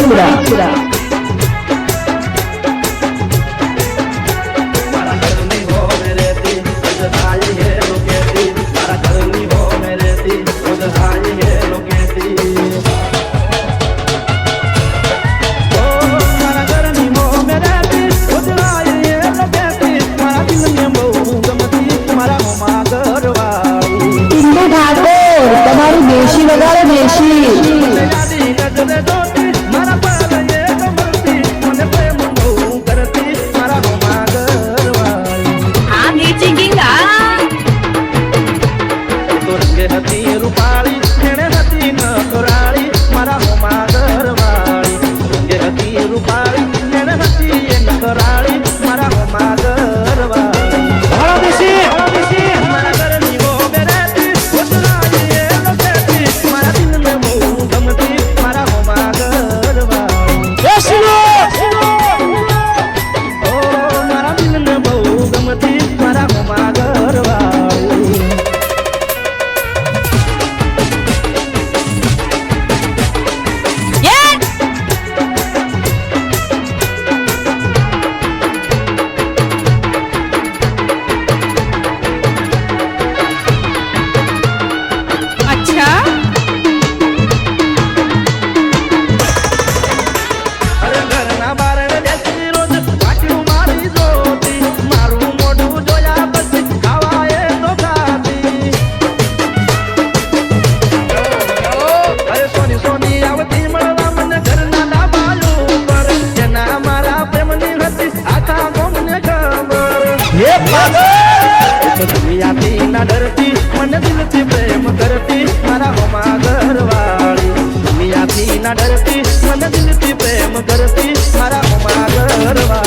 મણિપુરા તમારું દેશી વગાડે દેશી રૂપાળી હતી નકરાળી મારા હોમા ઘરવાળી હતી રૂપાળી હતી નકરાળી મારા હોમા ઘરવાળી મારા ઘરની હો બેરાતી ઉતરાળી એ લોકેતી મારા દિલને બહુ ગમતી મારા હોમા ઘરવાળી ઓ મારા દિલને બહુ ગમતી મારા હોમા ઘરવાળી દુનિયાથી ના ડરતી મને દિલથી પ્રેમ કરતી મારા હોમા ઘરવાળી દુનિયાથી ના ડરતી મને દિલથી પ્રેમ કરતી મારા હોમા ઘરવાળી